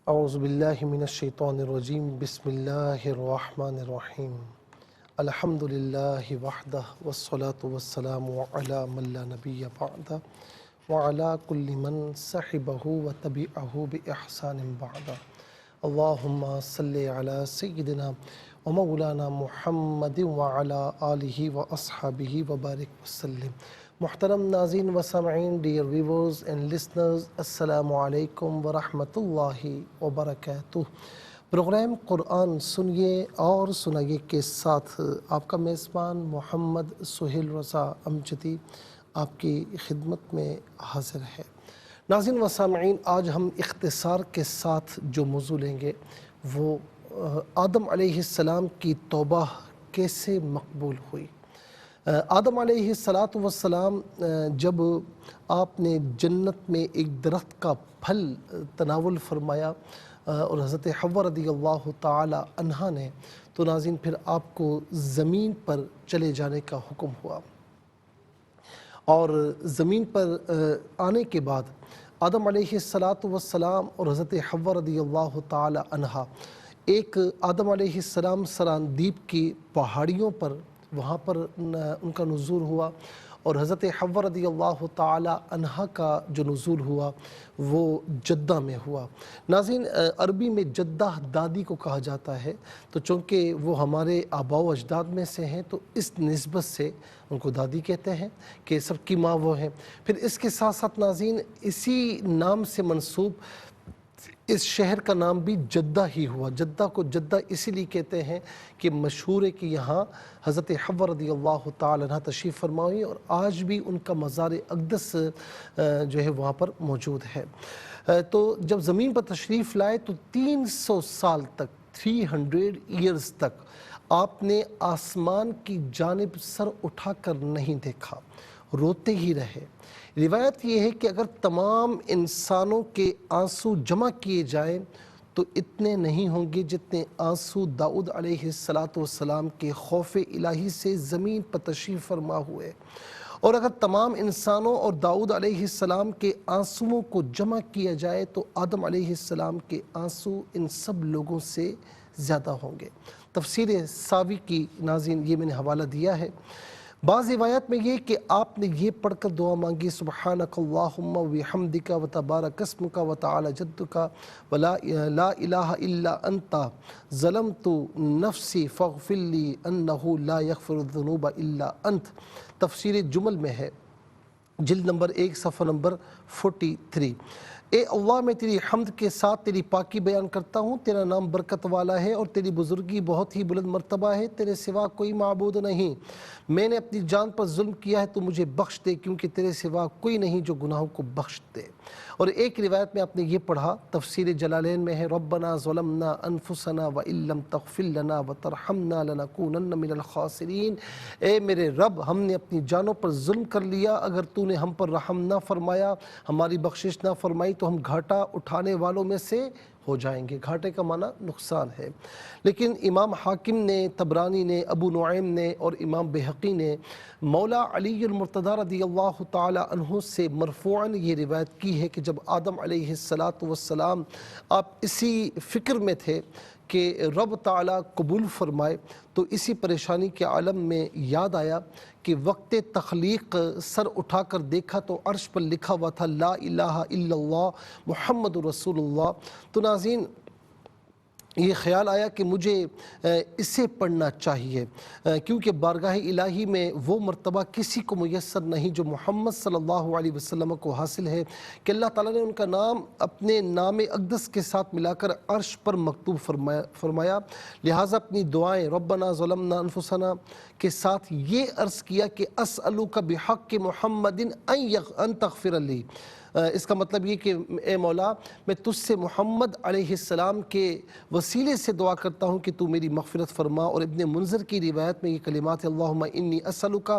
اعوذ باللہ من الشیطان الرجیم بسم اللہ الرحمن الرحیم الحمد للہ وحدہ والصلاة والسلام علی من لا نبی بعدہ وعلی کل من صحبہ وتبعہ بإحسان بعدہ اللہم صلی علی سیدنا ومولانا محمد وعلی آلہ واصحابہ وبارک وسلم۔ محترم ناظرین و سامعین، ڈیئر ویورز اینڈ لسنرز، السلام علیکم ورحمۃ اللہ وبرکاتہ۔ پروگرام قرآن سنیے اور سنائیے کے ساتھ آپ کا میزبان محمد سہیل رضا امجدی آپ کی خدمت میں حاضر ہے۔ ناظرین و سامعین، آج ہم اختصار کے ساتھ جو موضوع لیں گے وہ آدم علیہ السلام کی توبہ کیسے مقبول ہوئی۔ آدم علیہ السلام جب آپ نے جنت میں ایک درخت کا پھل تناول فرمایا اور حضرت حوا رضی اللہ تعالی عنہا نے، تو ناظرین پھر آپ کو زمین پر چلے جانے کا حکم ہوا، اور زمین پر آنے کے بعد آدم علیہ السلام اور حضرت حوا رضی اللہ تعالی عنہا ایک آدم علیہ السلام سراندیپ کی پہاڑیوں پر وہاں پر ان کا نزول ہوا، اور حضرت حوا رضی اللہ تعالی عنہا کا جو نزول ہوا وہ جدہ میں ہوا۔ ناظرین، عربی میں جدہ دادی کو کہا جاتا ہے، تو چونکہ وہ ہمارے آباء و اجداد میں سے ہیں تو اس نسبت سے ان کو دادی کہتے ہیں کہ سب کی ماں وہ ہیں۔ پھر اس کے ساتھ ساتھ ناظرین اسی نام سے منسوب اس شہر کا نام بھی جدہ ہی ہوا۔ جدہ کو جدہ اسی لیے کہتے ہیں کہ مشہور ہے کہ یہاں حضرت حوا رضی اللہ تعالی عنہ تشریف فرما ہوئی، اور آج بھی ان کا مزار اقدس جو ہے وہاں پر موجود ہے۔ تو جب زمین پر تشریف لائے تو 300 سال تک 300 ایئرز تک آپ نے آسمان کی جانب سر اٹھا کر نہیں دیکھا، روتے ہی رہے۔ روایت یہ ہے کہ اگر تمام انسانوں کے آنسو جمع کیے جائیں تو اتنے نہیں ہوں گے جتنے آنسو داؤد علیہ السلام کے خوف الہی سے زمین پر تشریف فرما ہوئے، اور اگر تمام انسانوں اور داؤد علیہ السلام کے آنسوؤں کو جمع کیا جائے تو آدم علیہ السلام کے آنسو ان سب لوگوں سے زیادہ ہوں گے۔ تفسیر ساوی کی ناظرین یہ میں نے حوالہ دیا ہے۔ بعض روایات میں یہ کہ آپ نے یہ پڑھ کر دعا مانگی، سبحانک اللہم وبحمدک وتبارک اسمک وتعالی جدک ولا لا الہ الا انت ظلمت نفسی فاغفر لی انہ لا یغفر الذنوب الا انت۔ تفسیر جمل میں ہے، جلد نمبر 1 صفحہ نمبر 43۔ اے اللہ، میں تیری حمد کے ساتھ تیری پاکی بیان کرتا ہوں، تیرا نام برکت والا ہے اور تیری بزرگی بہت ہی بلند مرتبہ ہے، تیرے سوا کوئی معبود نہیں۔ میں نے اپنی جان پر ظلم کیا ہے، تو مجھے بخش دے، کیونکہ تیرے سوا کوئی نہیں جو گناہوں کو بخش دے۔ اور ایک روایت میں آپ نے یہ پڑھا، تفسیر جلالین میں ہے، ربنا ظلمنا انفسنا وان لم تغفر لنا وترحمنا لنکونن من الخاسرین۔ اے میرے رب، ہم نے اپنی جانوں پر ظلم کر لیا، اگر تو نے ہم پر رحم نہ فرمایا، ہماری بخشش نہ فرمائی تو ہم گھاٹا اٹھانے والوں میں سے ہو جائیں گے۔ گھاٹے کا معنی نقصان ہے۔ لیکن امام حاکم نے، طبرانی نے، ابو نعیم نے اور امام بہقی نے مولا علی المرتضیٰ رضی اللہ تعالی عنہ سے مرفوعاً یہ روایت کی ہے کہ جب آدم علیہ السلام آپ اسی فکر میں تھے کہ رب تعالیٰ قبول فرمائے، تو اسی پریشانی کے عالم میں یاد آیا کہ وقت تخلیق سر اٹھا کر دیکھا تو عرش پر لکھا ہوا تھا لا الہ الا اللہ محمد رسول اللہ۔ تو ناظرین یہ خیال آیا کہ مجھے اسے پڑھنا چاہیے، کیونکہ بارگاہ الہی میں وہ مرتبہ کسی کو میسر نہیں جو محمد صلی اللہ علیہ وسلم کو حاصل ہے، کہ اللہ تعالیٰ نے ان کا نام اپنے نام اقدس کے ساتھ ملا کر عرش پر مکتوب فرمایا۔ لہٰذا اپنی دعائیں ربنا ظلمنا انفسنا کے ساتھ یہ عرض کیا کہ اسألک بحق محمد ان تغفر لی۔ اس کا مطلب یہ کہ اے مولا، میں تجھ سے محمد علیہ السلام کے وسیلے سے دعا کرتا ہوں کہ تو میری مغفرت فرما۔ اور ابن منذر کی روایت میں یہ کلمات اللہم انی اسألک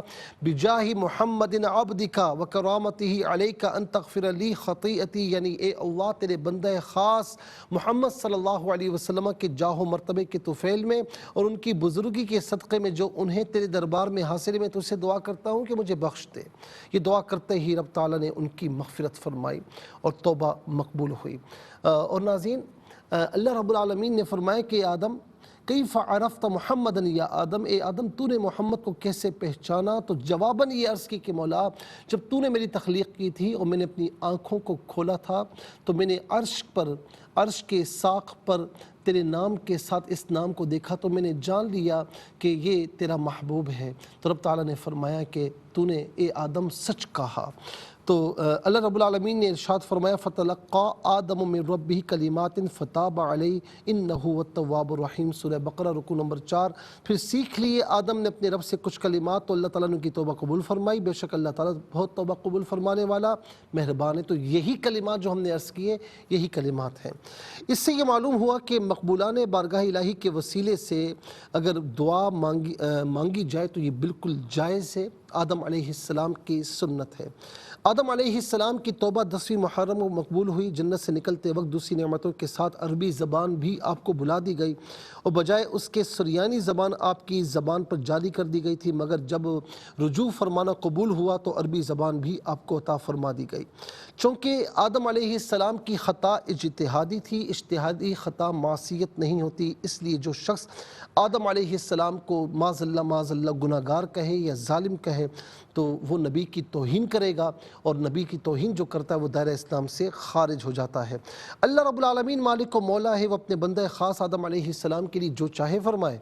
بجاہ محمد عبدک وکرامتہ علیک ان تغفر لی خطیئتی، یعنی اے اللہ تیرے بندہ خاص محمد صلی اللہ علیہ وسلم کے جاہ و مرتبے کے طفیل میں اور ان کی بزرگی کے صدقے میں جو انہیں تیرے دربار میں حاصل ہے، میں تجھ سے دعا کرتا ہوں کہ مجھے بخش دے۔ یہ دعا کرتے ہی رب تعالیٰ نے ان کی مغفرت فرمائی اور توبہ مقبول ہوئی۔ اور ناظرین اللہ رب العالمین نے فرمایا کہ آدم کیف عرفت محمدن یا آدم، اے آدم تو نے محمد کو کیسے پہچانا؟ تو جواباً یہ عرض کی کہ مولا جب تو نے میری تخلیق کی تھی اور میں نے اپنی آنکھوں کو کھولا تھا تو میں نے عرش کے ساق پر تیرے نام کے ساتھ اس نام کو دیکھا تو میں نے جان لیا کہ یہ تیرا محبوب ہے۔ تو رب تعالیٰ نے فرمایا کہ تو نے اے آدم سچ کہا۔ تو اللہ رب العالمین نے ارشاد فرمایا فَتَلَقَّى آدَمُ مِن رَبِّهِ كَلِمَاتٍ فَتَابَ عَلَيْهِ إِنَّهُ هُوَ التَّوَّابُ الرَّحِيمُ سورہ بقرہ رکوع نمبر 4۔ پھر سیکھ لیے آدم نے اپنے رب سے کچھ کلمات تو اللہ تعالیٰ نے ان کی توبہ قبول فرمائی، بے شک اللہ تعالیٰ بہت توبہ قبول فرمانے والا مہربان ہے۔ تو یہی کلمات جو ہم نے عرض کیے یہی کلمات ہیں۔ اس سے یہ معلوم ہوا کہ مقبولان بارگاہ الہی کے وسیلے سے اگر دعا مانگی جائے تو یہ بالکل جائز ہے، آدم علیہ السلام کی سنت ہے۔ آدم علیہ السلام کی توبہ 10ویں محرم کو مقبول ہوئی۔ جنت سے نکلتے وقت دوسری نعمتوں کے ساتھ عربی زبان بھی آپ کو بلا دی گئی اور بجائے اس کے سریانی زبان آپ کی زبان پر جاری کر دی گئی تھی، مگر جب رجوع فرمانا قبول ہوا تو عربی زبان بھی آپ کو عطا فرما دی گئی۔ چونکہ آدم علیہ السلام کی خطا اجتہادی تھی، اجتہادی خطا معصیت نہیں ہوتی، اس لیے جو شخص آدم علیہ السلام کو معاذ اللہ گناہ گار کہے یا ظالم کہے تو وہ نبی کی توہین کرے گا، اور نبی کی توہین جو کرتا ہے وہ دائرہ اسلام سے خارج ہو جاتا ہے۔ اللہ رب العالمین مالک و مولا ہے، وہ اپنے بندہ خاص آدم علیہ السلام کے لیے جو چاہے فرمائے،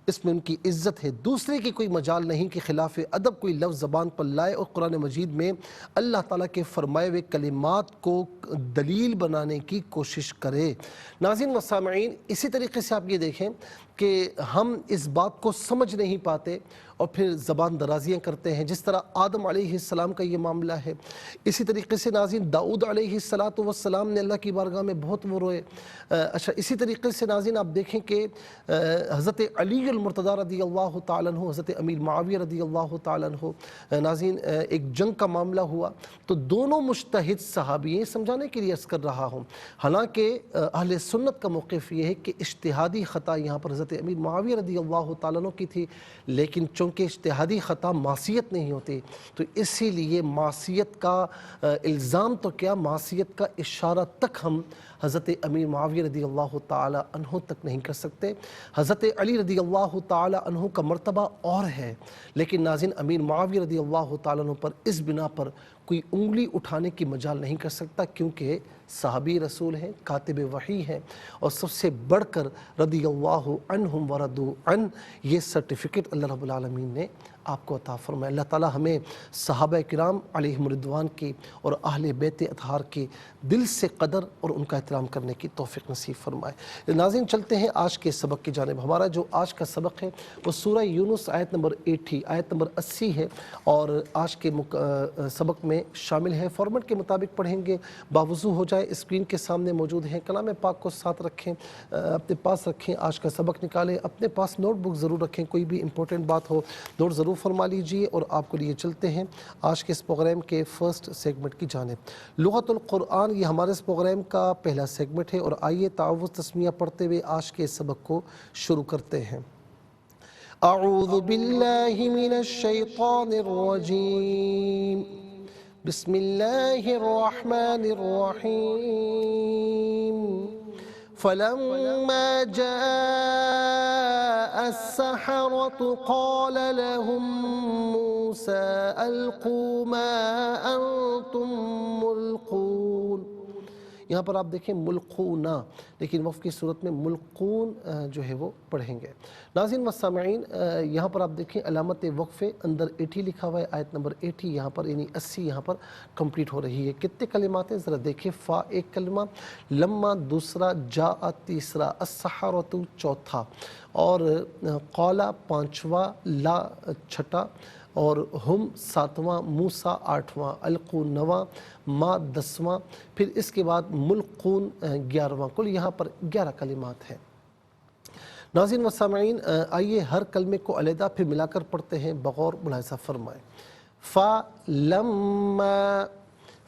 اس میں ان کی عزت ہے، دوسرے کی کوئی مجال نہیں کہ خلاف ادب کوئی لفظ زبان پر لائے اور قرآن مجید میں اللہ تعالیٰ کے فرمائے ہوئے کلمات کو دلیل بنانے کی کوشش کرے۔ ناظرین و سامعین، اسی طریقے سے آپ یہ دیکھیں کہ ہم اس بات کو سمجھ نہیں پاتے اور پھر زبان درازیاں کرتے ہیں، جس طرح آدم علیہ السلام کا یہ معاملہ ہے۔ اسی طریقے سے ناظرین داؤد علیہ السلام نے اللہ کی بارگاہ میں بہت وہ روئے۔ اچھا، اسی طریقے سے ناظرین آپ دیکھیں کہ حضرت علی المرتضیٰ رضی اللہ تعالیٰ عنہ، حضرت امیر معاویہ رضی اللہ تعالیٰ عنہ، ناظرین ایک جنگ کا معاملہ ہوا تو دونوں مجتہد صحابی ہیں، سمجھانے کے لیے عرض کر رہا ہوں، حالانکہ اہل سنت کا موقف یہ ہے کہ اجتہادی خطا یہاں پر حضرت امیر معاویہ رضی اللہ تعالیٰ عنہ کی تھی، لیکن چونکہ اجتہادی خطا معصیت نہیں ہوتی تو اسی لیے معصیت کا الزام تو کیا، معصیت کا اشارہ تک ہم حضرت امیر معاویہ رضی اللہ تعالیٰ عنہ تک نہیں کر سکتے۔ حضرت علی رضی اللہ تعالیٰ عنہ کا مرتبہ اور ہے، لیکن ناظرین امیر معاویہ رضی اللہ تعالیٰ عنہ پر اس بنا پر کوئی انگلی اٹھانے کی مجال نہیں کر سکتا، کیونکہ صحابی رسول ہیں، کاتب وحی ہیں، اور سب سے بڑھ کر رضی اللہ عنہم ورضوا عنہ یہ سرٹیفکیٹ اللہ رب العالمین نے آپ کو عطا فرمایا۔ اللہ تعالیٰ ہمیں صحابہ کرام علیہم رضوان کی اور اہل بیت اطہار کی دل سے قدر اور ان کا احترام کرنے کی توفیق نصیب فرمائے۔ ناظرین چلتے ہیں آج کے سبق کی جانب۔ ہمارا جو آج کا سبق ہے وہ سورہ یونس آیت نمبر 80 آیت نمبر 80 ہے، اور آج کے سبق میں شامل ہے۔ فارمیٹ کے مطابق پڑھیں گے، باوضو ہو جائے، اسکرین کے سامنے موجود ہیں، کلام پاک کو ساتھ رکھیں، اپنے پاس رکھیں، آج کا سبق نکالیں، اپنے پاس نوٹ بک ضرور رکھیں، کوئی بھی امپورٹنٹ بات ہو نوٹ ضرور فرما لیجئے، اور آپ کو لیے چلتے ہیں آج کے اس پروگرام کے فرسٹ سیگمنٹ کی جانب۔ لغت القرآن یہ ہمارے اس پروگرام کا پہلا سیگمنٹ ہے، اور آئیے تعوذ تسمیہ پڑھتے ہوئے آج کے سبق کو شروع کرتے ہیں۔ اعوذ باللہ من الشیطان الرجیم، بسم اللہ الرحمن الرحیم۔ فلما جاء السحرة قال لهم موسى ألقوا ما أنتم ملقون۔ یہاں پر آپ دیکھیں ملقونا، لیکن وقف کی صورت میں ملقون جو ہے وہ پڑھیں گے۔ ناظرین و سامعین، یہاں پر آپ دیکھیں علامت وقف اندر 80 لکھا ہوا ہے، آیت نمبر 80 یہاں پر یعنی 80 یہاں پر کمپلیٹ ہو رہی ہے۔ کتنے کلمات ہیں ذرا دیکھیں، فا ایک کلمہ، لما دوسرا، جاء تیسرا، السحرۃ چوتھا، اور قالا پانچواں، لا چھٹا، اور ہم ساتواں، موسیٰ آٹھواں، القوا نواں، ما دسواں، پھر اس کے بعد ملقون 11واں۔ کل یہاں پر 11 کلمات ہیں۔ ناظرین و سامعین، آئیے ہر کلمے کو علیحدہ پھر ملا کر پڑھتے ہیں، بغور ملاحظہ فرمائیں۔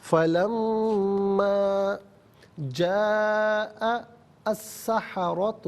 فلما جاء السحرۃ،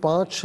5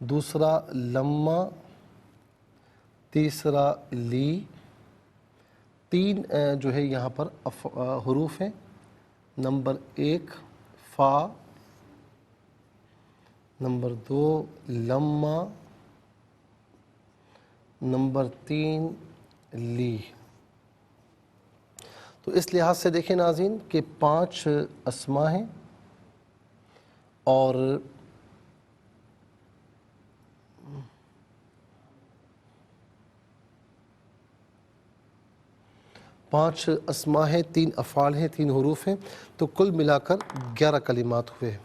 دوسرا لما، تیسرا لی، تین جو ہے یہاں پر حروف ہیں، نمبر 1 فا، نمبر 2 لما، نمبر 3 لی۔ تو اس لحاظ سے دیکھیں ناظرین کہ 5 اسما ہیں اور 5 اسما ہیں، 3 افعال ہیں، 3 حروف ہیں، تو کل ملا کر 11 کلمات ہوئے۔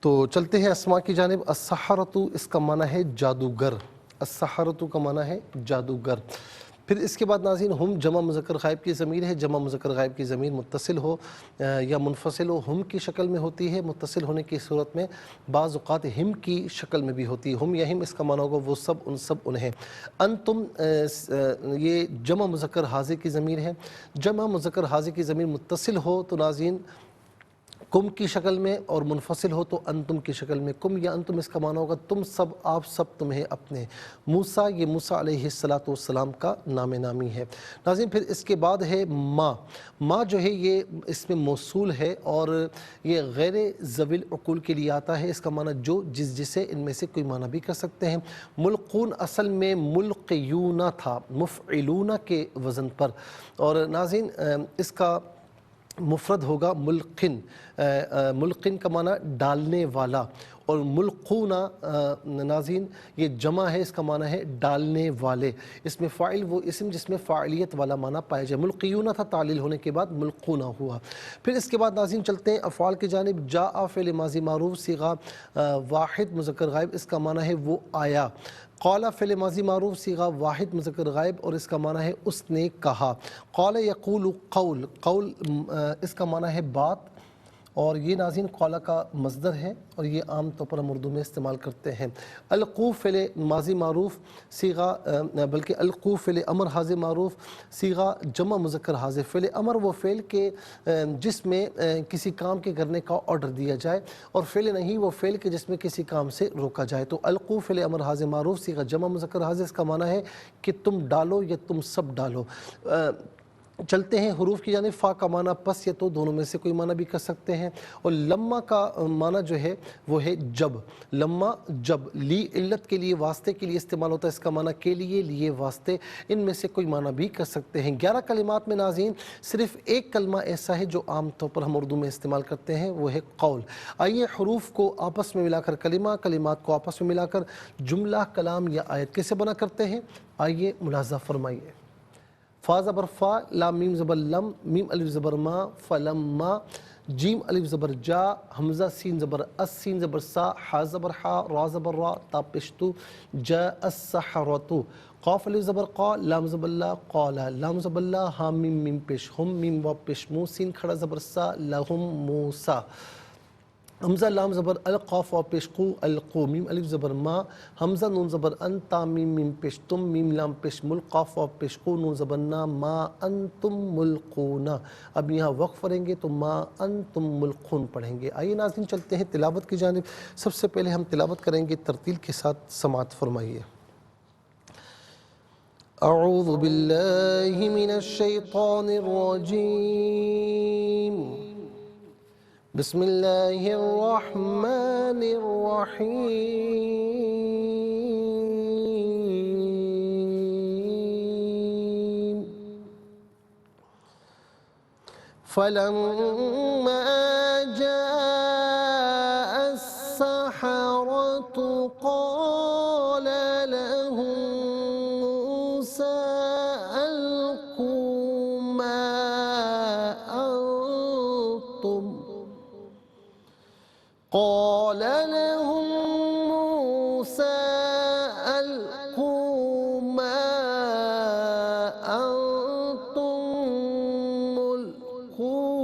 تو چلتے ہیں اسما کی جانب۔ السحرۃ اس کا معنی ہے جادوگر، السحرۃ کا معنی ہے جادوگر۔ پھر اس کے بعد ناظرین ہم جمع مذکر غائب کی ضمیر ہے۔ جمع مذکر غائب کی ضمیر متصل ہو یا منفصل ہو ہم کی شکل میں ہوتی ہے۔ متصل ہونے کی صورت میں بعض اوقات ہم کی شکل میں بھی ہوتی ہے، ہم یا ہم، اس کا معنی ہوگا وہ سب ان سب انہیں۔ انتم یہ جمع مذکر حاضر کی ضمیر ہے۔ جمع مذکر حاضر کی ضمیر متصل ہو تو ناظرین کم کی شکل میں، اور منفصل ہو تو انتم کی شکل میں۔ کم یا انتم اس کا معنی ہوگا تم سب، آپ سب، تمہیں، اپنے۔ موسیٰ یہ موسیٰ علیہ السلام کا نام نامی ہے۔ ناظرین پھر اس کے بعد ہے ما۔ ما جو ہے یہ اس میں موصول ہے اور یہ غیر ذوی العقول کے لیے آتا ہے۔ اس کا معنی جو، جس، جسے، ان میں سے کوئی معنی بھی کر سکتے ہیں۔ ملقون اصل میں ملقیون تھا، مفعلون کے وزن پر، اور ناظرین اس کا مفرد ہوگا ملقن۔ ملقن کا معنی ڈالنے والا، اور ملقون ناظرین یہ جمع ہے، اس کا معنی ہے ڈالنے والے۔ اس میں فاعل وہ اسم جس میں فاعلیت والا معنی پایا جائے۔ ملقیون تھا تعلیل ہونے کے بعد ملقون ہوا۔ پھر اس کے بعد ناظرین چلتے ہیں افعال کی جانب۔ جاء فعل ماضی معروف صیغہ واحد مذکر غائب، اس کا معنی ہے وہ آیا۔ قال فعل ماضی معروف صیغہ واحد مذکر غائب، اور اس کا معنی ہے اس نے کہا۔ قال یقول قول، قول اس کا معنی ہے بات، اور یہ ناظرین قال کا مصدر ہے اور یہ عام طور پر ہم اردو میں استعمال کرتے ہیں۔ القوا فعل ماضی معروف صیغہ بلکہ القوا فعل امر حاضر معروف صیغہ جمع مذکر حاضر۔ فعل امر وہ فعل کے جس میں کسی کام کے کرنے کا آرڈر دیا جائے، اور فعل نہیں وہ فعل کے جس میں کسی کام سے روکا جائے۔ تو القوا فعل امر حاضر معروف صیغہ جمع مذکر حاضر، اس کا معنی ہے کہ تم ڈالو یا تم سب ڈالو۔ چلتے ہیں حروف کی جانب۔ فا کا معنی پس یا تو، دونوں میں سے کوئی معنی بھی کر سکتے ہیں، اور لما کا معنی جو ہے وہ ہے جب۔ لما جب۔ لی علت کے لیے، واسطے کے لیے استعمال ہوتا ہے، اس کا معنی کے لیے، لیے، واسطے، ان میں سے کوئی معنی بھی کر سکتے ہیں۔ 11 کلمات میں ناظرین صرف ایک کلمہ ایسا ہے جو عام طور پر ہم اردو میں استعمال کرتے ہیں، وہ ہے قول۔ آئیے حروف کو آپس میں ملا کر کلمہ، کلمات کو آپس میں ملا کر جملہ، کلام یا آیت کیسے بنا کرتے ہیں، آئیے ملاحظہ فرمائیے۔ فا زبر فا، لام میم زبر لم، میم الف زبر ما، فلما، جیم الف زبر جا، حمزہ سین زبر اس، سین زبر سا، حا زبر حا، را زبر را، تا پشتو، جاء السحرۃ، قاف الف زبر قا، لام زبر لا، قالا، لام زبر لا، ہا میم میم پیش ہم، میم واو پیش مو، سین کھڑا زبر سا، لہم موسیٰ، حمزہ لام زبر ال، قاف واو پیش قو، القو، میم الف زبر ما، حمزہ نون زبر ان، تا میم میم پیش تم، میم لام پیش مل، قاف واو پیش قو، نون زبر نا، ما انتم ملقون۔ اب یہاں وقف پڑھیں گے تو ما انتم ملقون پڑھیں گے۔ آئیے ناظرین چلتے ہیں تلاوت کی جانب۔ سب سے پہلے ہم تلاوت کریں گے، ترتیل کے ساتھ سماعت فرمائیے۔ اعوذ باللہ من الشیطان الرجیم، بسم اللہ الرحمن الرحیم۔ فلما جاء السحرة قال لهم موسى ألقوا ما أنتم قال لهم موسى ألقوا ما أنتم ملقون۔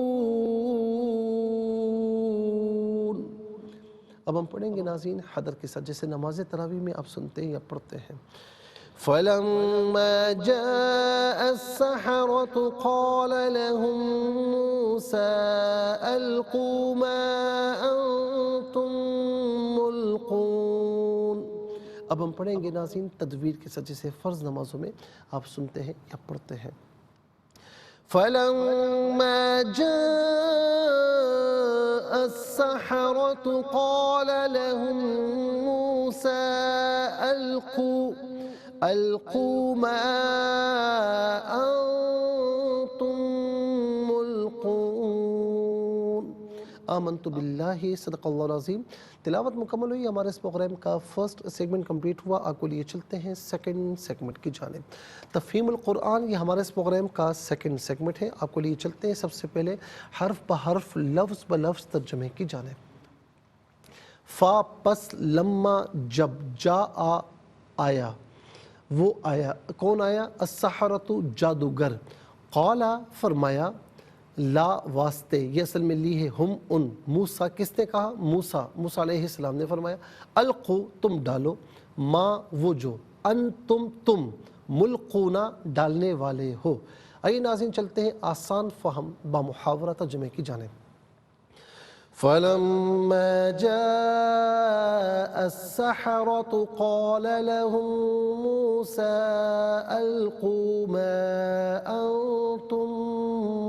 اب ہم پڑھیں گے ناظرین حدر کے ساتھ، جیسے نماز تراویح میں آپ سنتے ہیں یا پڑھتے ہیں۔ فلما جاء السحرة قال لهم موسى ألقوا ما أنتم ملقون۔ اب ہم پڑھیں گے ناظرین تدویر کے ساتھ، جسے فرض نمازوں میں آپ سنتے ہیں یا پڑھتے ہیں۔ فلما جاء السحرة قال لهم موسى ألقوا ما أنتم ملقون۔ آمنت باللہ، صدق اللہ العظیم۔ تلاوت مکمل ہوئی، ہمارے اس پروگرام کا فرسٹ سیگمنٹ کمپلیٹ ہوا۔ آپ کو لیے چلتے ہیں سیکنڈ سیگمنٹ کی جانب۔ تفہیم القرآن یہ ہمارے اس پروگرام کا سیکنڈ سیگمنٹ ہے۔ آپ کو لیے چلتے ہیں سب سے پہلے حرف بحرف لفظ بلفظ ترجمے کی جانب۔ فا پس لما جب، جا آیا، وہ آیا، کون آیا؟ السحرۃ جادوگر، قالا فرمایا، لا واسطے، یہ اصل میں لی ہے، ہم ان، موسیٰ کس نے کہا؟ موسیٰ علیہ السلام نے فرمایا، القو تم ڈالو، ما وہ جو، انتم تم، ملقونا ڈالنے والے ہو۔ آئیے ناظرین چلتے ہیں آسان فہم بامحاورہ ترجمے کی جانب۔ فلما جاء السحرة قال لهم موسى ألقوا ما أنتم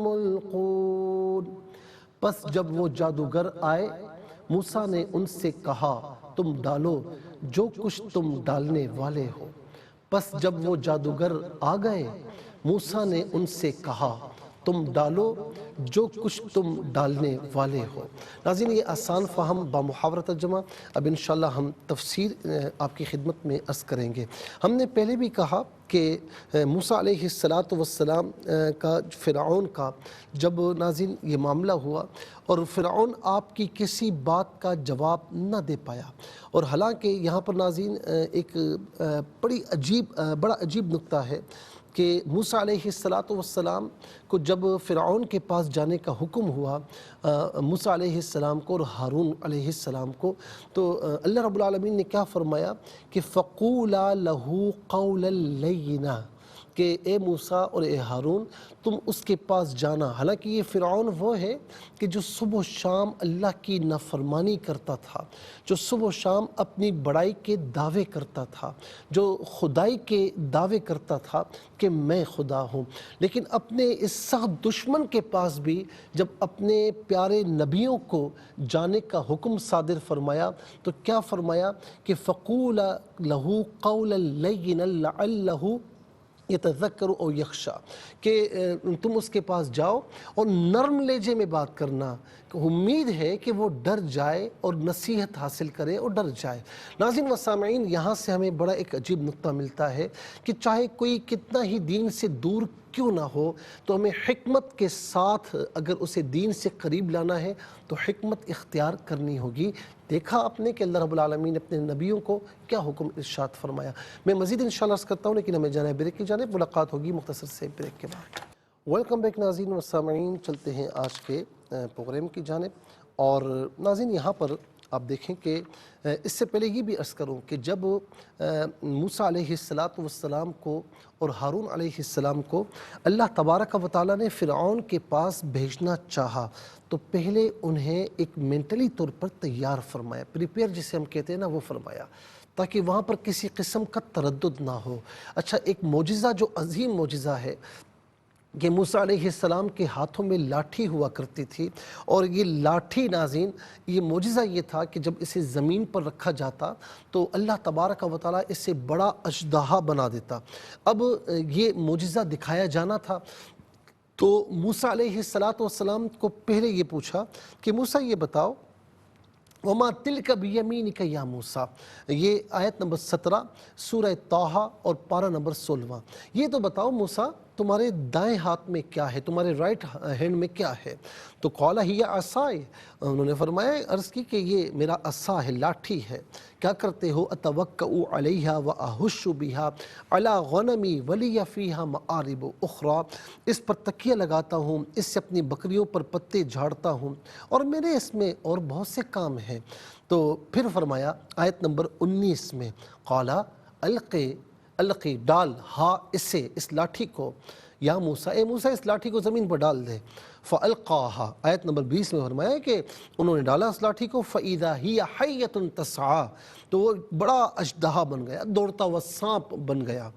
ملقون۔ پس جب وہ جادوگر آئے، موسیٰ نے ان سے کہا تم ڈالو جو کچھ تم ڈالنے والے ہو۔ پس جب وہ جادوگر آ گئے، موسیٰ نے ان سے کہا تم ڈالو جو کچھ تم ڈالنے والے ہو۔ ناظرین یہ آسان فہم بامحاورہ ترجمہ اب انشاءاللہ ہم تفسیر آپ کی خدمت میں عرض کریں گے۔ ہم نے پہلے بھی کہا کہ موسیٰ علیہ السلام کا فرعون کا جب ناظرین یہ معاملہ ہوا اور فرعون آپ کی کسی بات کا جواب نہ دے پایا، اور حالانکہ یہاں پر ناظرین ایک بڑا عجیب نکتہ ہے کہ موسیٰ علیہ السلام کو جب فرعون کے پاس جانے کا حکم ہوا، موسیٰ علیہ السلام کو اور ہارون علیہ السلام کو، تو اللہ رب العالمین نے کیا فرمایا کہ فَقُولَا لَهُ قَوْلًا لَيِّنًا، کہ اے موسیٰ اور اے ہارون تم اس کے پاس جانا۔ حالانکہ یہ فرعون وہ ہے کہ جو صبح و شام اللہ کی نافرمانی کرتا تھا، جو صبح و شام اپنی بڑائی کے دعوے کرتا تھا، جو خدائی کے دعوے کرتا تھا کہ میں خدا ہوں، لیکن اپنے اس سخت دشمن کے پاس بھی جب اپنے پیارے نبیوں کو جانے کا حکم صادر فرمایا تو کیا فرمایا کہ فَقُولَ لَهُ قَوْلًا لَيِّنًا لَعَلَّهُ یتذکر او یخشا، کہ تم اس کے پاس جاؤ اور نرم لہجے میں بات کرنا، کہ امید ہے کہ وہ ڈر جائے اور نصیحت حاصل کرے اور ڈر جائے۔ ناظرین و سامعین یہاں سے ہمیں بڑا ایک عجیب نکتہ ملتا ہے کہ چاہے کوئی کتنا ہی دین سے دور کیوں نہ ہو تو ہمیں حکمت کے ساتھ اگر اسے دین سے قریب لانا ہے تو حکمت اختیار کرنی ہوگی۔ دیکھا آپ نے کہ اللہ رب العالمین نے اپنے نبیوں کو کیا حکم ارشاد فرمایا۔ میں مزید انشاءاللہ عرض کرتا ہوں، لیکن ہمیں جانا ہے بریک کی جانب، ملاقات ہوگی مختصر سے بریک کے بعد۔ ویلکم بیک ناظرین و سامعین، چلتے ہیں آج کے پروگرام کی جانب۔ اور ناظرین یہاں پر آپ دیکھیں کہ اس سے پہلے یہ بھی عرض کروں کہ جب موسیٰ علیہ السلام کو اور ہارون علیہ السلام کو اللہ تبارک و تعالیٰ نے فرعون کے پاس بھیجنا چاہا تو پہلے انہیں ایک مینٹلی طور پر تیار فرمایا، پریپیئر جسے ہم کہتے ہیں نا، وہ فرمایا تاکہ وہاں پر کسی قسم کا تردد نہ ہو۔ اچھا، ایک معجزہ جو عظیم معجزہ ہے کہ موسیٰ علیہ السلام کے ہاتھوں میں لاٹھی ہوا کرتی تھی، اور یہ لاٹھی ناظرین یہ معجزہ یہ تھا کہ جب اسے زمین پر رکھا جاتا تو اللہ تبارک و تعالیٰ اسے بڑا اژدہا بنا دیتا۔ اب یہ معجزہ دکھایا جانا تھا تو موسیٰ علیہ السلام کو پہلے یہ پوچھا کہ موسیٰ یہ بتاؤ وما تلک بیمینک یا موسیٰ، یہ آیت نمبر 17 سورہ طٰہٰ اور پارہ نمبر 16، یہ تو بتاؤ موسیٰ تمہارے دائیں ہاتھ میں کیا ہے، تمہارے رائٹ ہینڈ میں کیا ہے؟ تو قال ہی عصائی، انہوں نے فرمایا عرض کی کہ یہ میرا عصا ہے، لاٹھی ہے۔ کیا کرتے ہو؟ اتوکأ علیہا واہش بہا علی غنمی ولی فیہا مآرب اخری، اس پر تکیہ لگاتا ہوں، اس سے اپنی بکریوں پر پتے جھاڑتا ہوں، اور میرے اس میں اور بہت سے کام ہیں۔ تو پھر فرمایا آیت نمبر 19 میں قال القی ڈال، ہا اسے، اس لاٹھی کو، یا موسیٰ اے موسیٰ اس لاٹھی کو زمین پر ڈال دے۔ فَأَلْقَاهَا آیت نمبر 20 میں فرمایا کہ انہوں نے ڈالا اس لاٹھی کو، فَإِذَا هِيَ حَيَّةٌ تَسْعَىٰ تو وہ بڑا اژدہا بن گیا، دوڑتا ہوا سانپ بن گیا۔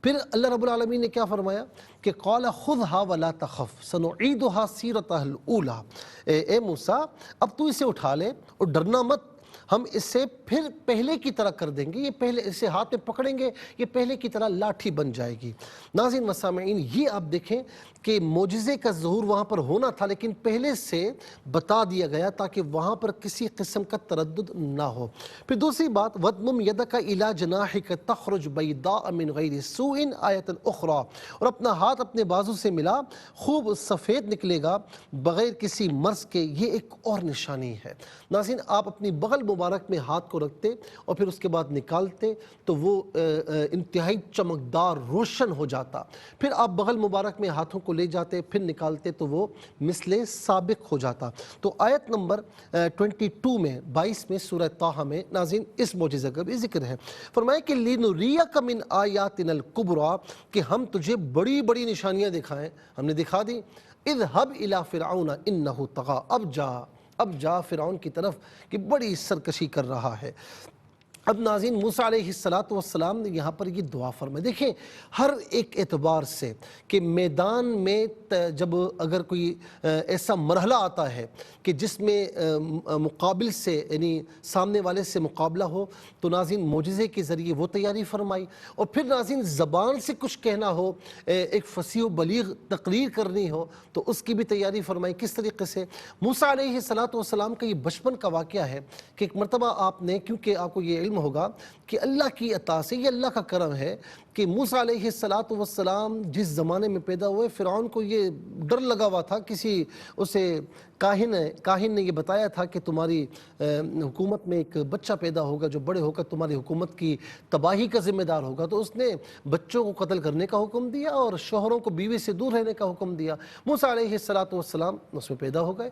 پھر اللہ رب العالمین نے کیا فرمایا کہ قَالَ خُذْهَا وَلَا تَخَفْ سَنُعِيدُهَا سِيرَتَهَا الْأُولَىٰ اے موسیٰ اب تو اسے اٹھا لے اور ڈرنا مت، ہم اسے پھر پہلے کی طرح کر دیں گے، یہ پہلے اسے ہاتھ میں پکڑیں گے، یہ پہلے کی طرح لاٹھی بن جائے گی۔ ناظرین و سامعین، یہ آپ دیکھیں کہ معجزے کا ظہور وہاں پر ہونا تھا لیکن پہلے سے بتا دیا گیا تاکہ وہاں پر کسی قسم کا تردد نہ ہو۔ پھر دوسری بات وَضْمُمْ يَدَكَ إِلَىٰ جَنَاحِكَ تَخْرُجْ بَيْضَاءَ مِنْ غَيْرِ سُوءٍ آیَةً أُخْرَىٰ اور اپنا ہاتھ اپنے بازو سے ملا، خوب سفید نکلے گا بغیر کسی مرض کے، یہ ایک اور نشانی ہے۔ ناظرین آپ اپنی بغل مبارک میں ہاتھ کو رکھتے اور پھر اس کے بعد نکالتے تو وہ انتہائی چمکدار روشن ہو جاتا، پھر آپ بغل مبارک میں ہاتھوں کو لے جاتے پھر نکالتے تو وہ مثل سابق ہو جاتا۔ تو آیت نمبر 22 میں 22 میں سورہ طٰہٰ میں ناظرین اس معجزے کا بھی ذکر ہے۔ فرمایا کہ لِنُرِيَكَ مِنْ آیَاتِنَا الْكُبْرَىٰ کہ ہم تجھے بڑی بڑی نشانیاں دکھائیں، ہم نے دکھا دی۔ اذهب إلى فرعون إنه طغى اب جا فرعون کی طرف کہ بڑی سرکشی کر رہا ہے۔ اب ناظرین موسیٰ علیہ السلام نے یہاں پر یہ دعا فرمائی، دیکھیں ہر ایک اعتبار سے کہ میدان میں جب اگر کوئی ایسا مرحلہ آتا ہے کہ جس میں مقابل سے یعنی سامنے والے سے مقابلہ ہو تو ناظرین معجزے کے ذریعے وہ تیاری فرمائی، اور پھر ناظرین زبان سے کچھ کہنا ہو، ایک فصیح و بلیغ تقریر کرنی ہو تو اس کی بھی تیاری فرمائی۔ کس طریقے سے موسیٰ علیہ السلام کا یہ بچپن کا واقعہ ہے کہ ایک مرتبہ آپ نے، کیونکہ آپ کو یہ علم ہوگا کہ اللہ کی عطا سے یہ اللہ کا کرم ہے کہ موسیٰ علیہ السلام جس زمانے میں پیدا ہوئے فرعون کو یہ ڈر لگا ہوا تھا، کسی اسے کاہن نے یہ بتایا تھا کہ تمہاری حکومت میں ایک بچہ پیدا ہوگا جو بڑے ہو کر تمہاری حکومت کی تباہی کا ذمہ دار ہوگا، تو اس نے بچوں کو قتل کرنے کا حکم دیا اور شوہروں کو بیوی سے دور رہنے کا حکم دیا۔ موسیٰ علیہ السلام اس میں پیدا ہو گئے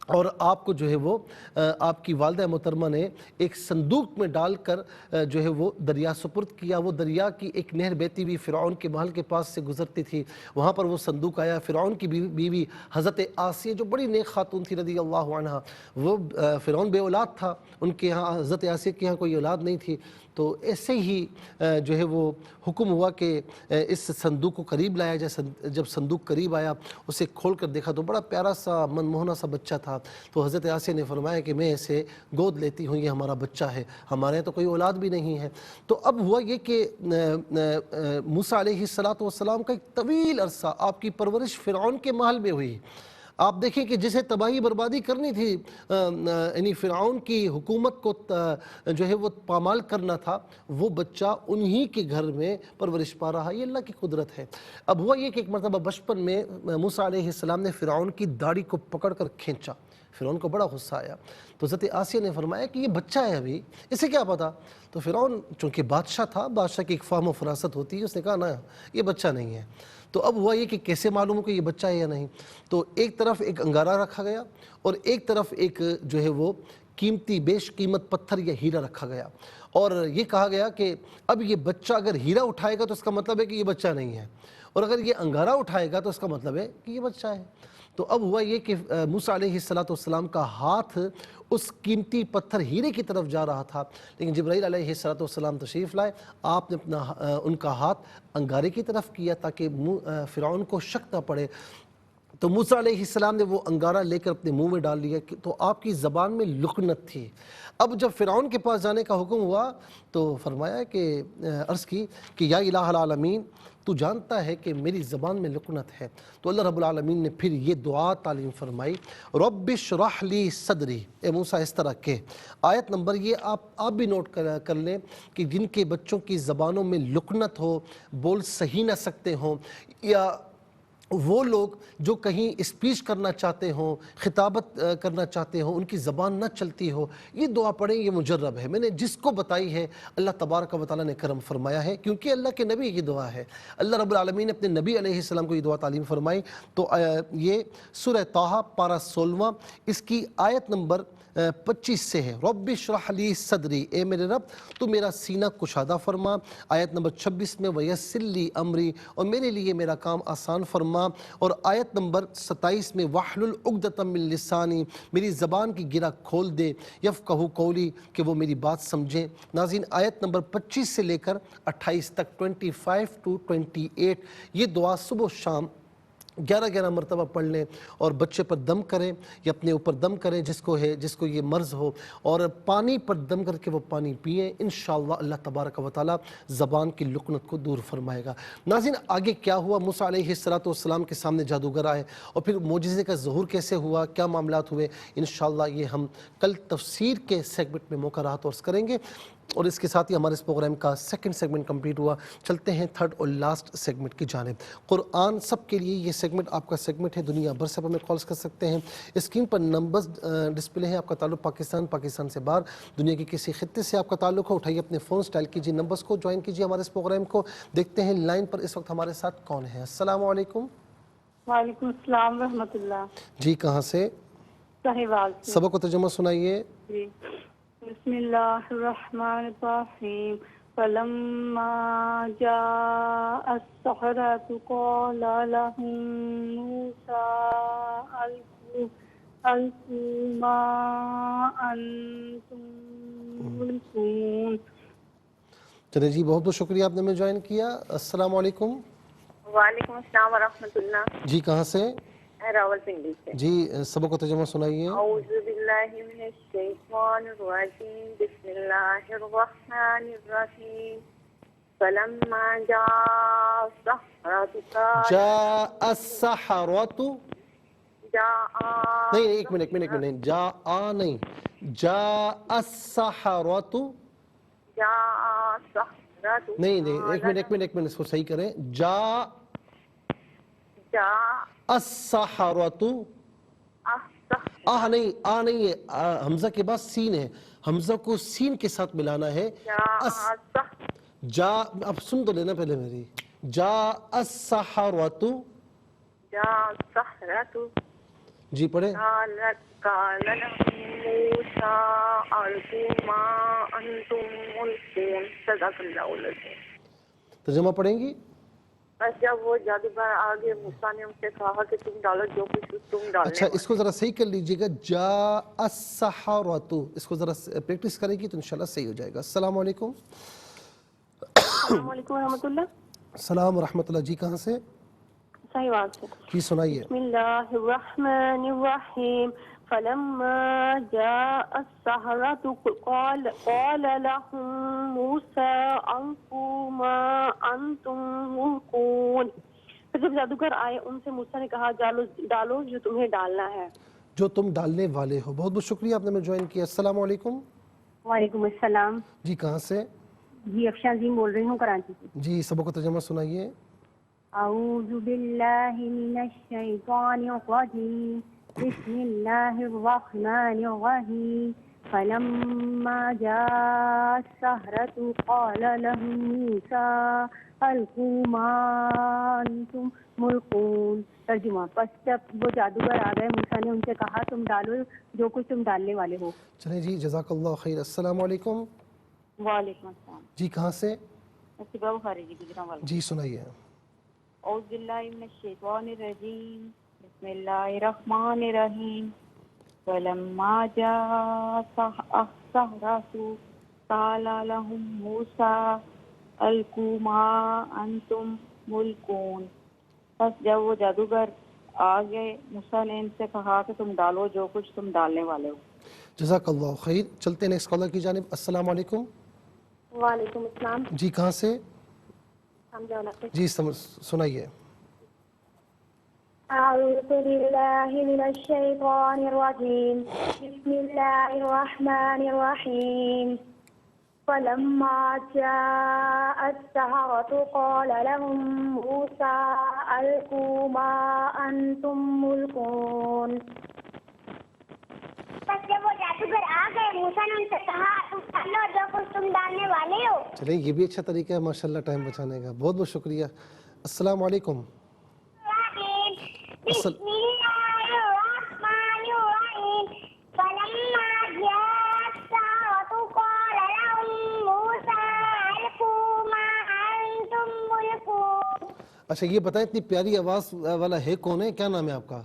اور آپ کو جو ہے وہ آپ کی والدہ محترمہ نے ایک صندوق میں ڈال کر جو ہے وہ دریا سپرد کیا۔ وہ دریا کی ایک نہر بہتی ہوئی فرعون کے محل کے پاس سے گزرتی تھی، وہاں پر وہ صندوق آیا۔ فرعون کی بیوی حضرت آسیہ جو بڑی نیک خاتون تھی رضی اللہ عنہا، وہ فرعون بے اولاد تھا، ان کے ہاں حضرت آسیہ کے ہاں کوئی اولاد نہیں تھی، تو ایسے ہی جو ہے وہ حکم ہوا کہ اس صندوق کو قریب لایا جائے۔ جب صندوق قریب آیا اسے کھول کر دیکھا تو بڑا پیارا سا منموہنا سا بچہ تھا، تو حضرت آسیہ نے فرمایا کہ میں اسے گود لیتی ہوں، یہ ہمارا بچہ ہے، ہمارے یہاں تو کوئی اولاد بھی نہیں ہے۔ تو اب ہوا یہ کہ موسیٰ علیہ السلام کا ایک طویل عرصہ آپ کی پرورش فرعون کے محل میں ہوئی۔ آپ دیکھیں کہ جسے تباہی بربادی کرنی تھی، یعنی فرعون کی حکومت کو جو ہے وہ پامال کرنا تھا، وہ بچہ انہی کے گھر میں پرورش پا رہا، یہ اللہ کی قدرت ہے۔ اب ہوا یہ کہ ایک مرتبہ بچپن میں موسیٰ علیہ السلام نے فرعون کی داڑھی کو پکڑ کر کھینچا، فرعون کو بڑا غصہ آیا، تو حضرت آسیہ نے فرمایا کہ یہ بچہ ہے ابھی، اسے کیا پتا؟ تو فرعون چونکہ بادشاہ تھا، بادشاہ کی ایک فہم و فراست ہوتی ہے، اس نے کہا نا یہ بچہ نہیں ہے۔ تو اب ہوا یہ کہ کیسے معلوم ہو کہ یہ بچہ ہے یا نہیں؟ تو ایک طرف ایک انگارہ رکھا گیا اور ایک طرف ایک جو ہے وہ قیمتی بیش قیمت پتھر یا ہیرا رکھا گیا، اور یہ کہا گیا کہ اب یہ بچہ اگر ہیرا اٹھائے گا تو اس کا مطلب ہے کہ یہ بچہ نہیں ہے، اور اگر یہ انگارہ اٹھائے گا تو اس کا مطلب ہے کہ یہ بچہ ہے۔ تو اب ہوا یہ کہ موسیٰ علیہ السلام کا ہاتھ اس قیمتی پتھر ہیرے کی طرف جا رہا تھا، لیکن جبرائیل علیہ السلام تشریف لائے، آپ نے ان کا ہاتھ انگارے کی طرف کیا تاکہ فرعون کو شک نہ پڑے۔ تو موسیٰ علیہ السلام نے وہ انگارہ لے کر اپنے منہ میں ڈال لیا، تو آپ کی زبان میں لکنت تھی۔ اب جب فرعون کے پاس جانے کا حکم ہوا تو فرمایا کہ عرض کی کہ یا الہ العالمین تو جانتا ہے کہ میری زبان میں لکنت ہے، تو اللہ رب العالمین نے پھر یہ دعا تعلیم فرمائی، رب اشرح لی صدری، اے موسیٰ اس طرح کہ آیت نمبر یہ آپ بھی نوٹ کر لیں کہ جن کے بچوں کی زبانوں میں لکنت ہو، بول صحیح نہ سکتے ہوں، یا وہ لوگ جو کہیں اسپیچ کرنا چاہتے ہوں، خطابت کرنا چاہتے ہوں، ان کی زبان نہ چلتی ہو، یہ دعا پڑھیں، یہ مجرب ہے، میں نے جس کو بتائی ہے اللہ تبارک و تعالیٰ نے کرم فرمایا ہے، کیونکہ اللہ کے نبی کی دعا ہے، اللہ رب العالمین نے اپنے نبی علیہ السلام کو یہ دعا تعلیم فرمائی۔ تو یہ سورہ طٰہٰ پارہ 16 اس کی آیت نمبر 25 سے ہے، رب اشرح لی صدری، اے میرے رب تو میرا سینہ کشادہ فرما۔ آیت نمبر 26 میں ویسر لی امری، اور میرے لیے میرا کام آسان فرما۔ اور آیت نمبر 27 میں واحلل عقدۃ من لسانی، میری زبان کی گرہ کھول دے، یفقہوا قولی، کہ وہ میری بات سمجھیں۔ ناظرین آیت نمبر 25 سے لے کر 28 تک، 25 to 28، یہ دعا صبح و شام 11 مرتبہ پڑھ لیں، اور بچے پر دم کریں یا اپنے اوپر دم کریں جس کو یہ مرض ہو، اور پانی پر دم کر کے وہ پانی پئیں، انشاءاللہ اللہ تبارک و تعالی زبان کی لکنت کو دور فرمائے گا۔ ناظرین آگے کیا ہوا، موسیٰ علیہ السلام کے سامنے جادوگر آئے، اور پھر معجزے کا ظہور کیسے ہوا، کیا معاملات ہوئے، انشاءاللہ یہ ہم کل تفسیر کے سیگمنٹ میں موقع رہا تو عرض کریں گے۔ اور اس کے ساتھ ہی ہمارے اس پروگرام کا سیکنڈ سیگمنٹ کمپلیٹ ہوا۔ چلتے ہیں تھرڈ اور لاسٹ سیگمنٹ کی جانب۔ قرآن سب کے لیے یہ سیگمنٹ آپ کا سیگمنٹ ہے، دنیا بھر سے آپ ہمیں کالز کر سکتے ہیں۔ اسکرین پر نمبرز ڈسپلے ہیں، آپ کا تعلق پاکستان سے باہر، دنیا کے کسی خطے سے آپ کا تعلق ہو، اٹھائیے اپنے فون، ڈائل کیجیے نمبرز کو، جوائن کیجیے ہمارے اس پروگرام کو۔ دیکھتے ہیں لائن پر اس وقت ہمارے ساتھ کون ہے۔ السلام علیکم۔ وعلیکم السلام ورحمۃ اللہ۔ جی کہاں سے؟ صاحبال سے۔ سبق و ترجمہ سنائیے۔ جی بسم اللہ الرحمن الرحیم۔ فلما جاء السحرة قال لهم موسى ألقوا ما أنتم ملقون۔ چلے جی، بہت بہت شکریہ آپ نے ہمیں جوائن کیا۔ السلام علیکم۔ وعلیکم السلام ورحمۃ اللہ۔ جی کہاں سے؟ راول پنڈی سے۔ جی سبق و ترجمہ سنائیے۔ اعوذ باللہ من الشیطان الرجیم، بسم اللہ الرحمن الرحیم۔ فلما جاء السحرة جاء السحرۃ، نہیں ایک منٹ، جاء نہیں، جاء السحرۃ، جاء السحرة نہیں ایک منٹ اس کو صحیح کریں، جاء السحرۃ، نہیں ہے، حمزہ کے بعد سین ہے، حمزہ کو سین کے ساتھ ملانا ہے۔ جا، اب سن تو لینا پہلے میری، جاء السحرۃ، جی پڑھیں۔ قال لهم موسى ألقوا ما أنتم ملقون۔ صدق اللہ العظیم۔ ترجمہ پڑھیں گی؟ بس جب وہ جادوگر آگے موسیٰ نے ان سے کہا کہ تم ڈالو جو کچھ تم ڈالنے۔ اچھا اس کو ذرا صحیح کر لیجئے گا، جاء السحرۃ، اس کو ذرا پریکٹس کرے گی تو انشاءاللہ صحیح ہو جائے گا۔ السلام علیکم۔ السلام علیکم ورحمۃ اللہ۔ السلام ورحمۃ اللہ، جی کہاں سے؟ صاحبال سے۔ جی سنائیے۔ بسم اللہ الرحمن الرحیم۔ فلما جاء السحرة قال لهم موسى ألقوا ما أنتم ملقون۔ پھر جب جادوگر آئے ان سے موسیٰ نے کہا ڈالو جو تمہیں ڈالنا ہے، جو تم ڈالنے والے ہو۔ بہت بہت شکریہ آپ نے ہمیں جوائن کیا۔ السلام علیکم۔ وعلیکم السلام۔ جی کہاں سے؟ جی افشاں عظیم بول رہی ہوں کراچی سے۔ جی سبق و ترجمہ سنائیے۔ اعوذ باللہ من الشیطان الرجیم، بسم اللہ الرحمن الرحیم۔ فلما جاء السحرة قال لهم موسى ألقوا ما أنتم ملقون۔ ترجمہ، پس جب وہ جادوگر آ گئے موسیٰ نے ان سے کہا تم ڈالو جو کچھ تم ڈالنے والے ہو۔ چلیں جی جزاک اللہ خیر۔ السلام علیکم۔ وعلیکم السلام۔ جی کہاں سے؟ صبح بخاری جی گجران۔ جی سنائیے۔ اعوذ باللہ من الشیطان الرجیم، بسم اللہ الرحمن الرحیم۔ فلما جاء السحرة قال لهم موسى ألقوا ما أنتم ملقون۔ پس جب وہ جادوگر آ گئے موسیٰ نے ان سے کہا کہ تم ڈالو جو کچھ تم ڈالنے والے ہو۔ جزاک اللہ خیر۔ چلتے ہیں نیکسٹ کالر کی جانب۔ السلام علیکم۔ وعلیکم السلام۔ جی کہاں سے؟ جی سنائیے۔ أعوذ بالله من الشيطان الرجيم، بسم الله الرحمن الرحيم۔ فلما جاء السحرة قال لهم موسى ألقوا ما أنتم ملقون۔ بس جب وہ جادوگر آ گئے موسیٰ نے ان سے کہا تم ڈالو جو کچھ تم ڈالنے والے ہو۔ چلیں یہ بھی اچھا طریقہ ہے ماشاءاللہ ٹائم بچانے کا، بہت بہت شکریہ۔ السلام علیکم۔ بسم اللہ الرحمن الرحیم۔ فلما اچھا یہ بتائیں اتنی پیاری آواز والا ہے کون ہے، کیا نام ہے آپ کا؟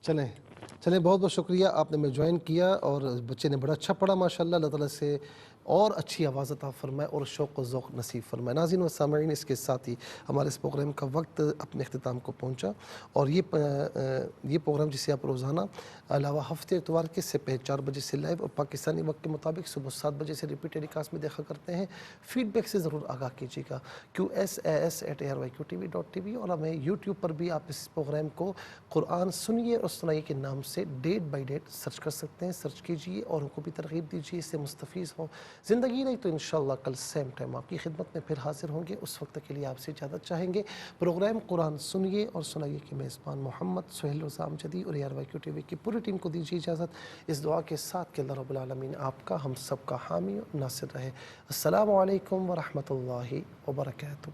چلیں بہت بہت شکریہ، آپ نے میں جوائن کیا اور بچے نے بڑا اچھا پڑھا ماشاءاللہ، اللہ تعالیٰ سے اور اچھی آواز عطا فرمائے اور شوق و ذوق نصیب فرمائے۔ ناظرین و سامعین، اس کے ساتھ ہی ہمارے اس پروگرام کا وقت اپنے اختتام کو پہنچا، اور یہ پروگرام جسے آپ روزانہ علاوہ ہفتے اتوار کے سے 4 بجے سے لائیو اور پاکستانی وقت کے مطابق صبح 7 بجے سے ریپیٹ ٹیلی کاسٹ میں دیکھا کرتے ہیں۔ فیڈ بیک سے ضرور آگاہ کیجیے گا QSAS@ARYQTV.tv، اور ہمیں یوٹیوب پر بھی آپ اس پروگرام کو قرآن سنیے اور سنائیے کے نام سے ڈیٹ بائی ڈیٹ سرچ کر سکتے ہیں، سرچ کیجیے اور ان کو بھی ترغیب دیجیے، اس سے مستفیض ہوں۔ زندگی نہیں تو انشاءاللہ کل سیم ٹائم آپ کی خدمت میں پھر حاضر ہوں گے، اس وقت کے لیے آپ سے اجازت چاہیں گے۔ پروگرام قرآن سنیے اور سنائیے کے میزبان محمد سہیل رضا امجدی اور ARYQTV کی پوری ٹیم کو دیجیے اجازت، اس دعا کے ساتھ کہ اللہ رب العالمین آپ کا ہم سب کا حامی اور ناصر رہے۔ السلام علیکم ورحمۃ اللہ وبرکاتہ۔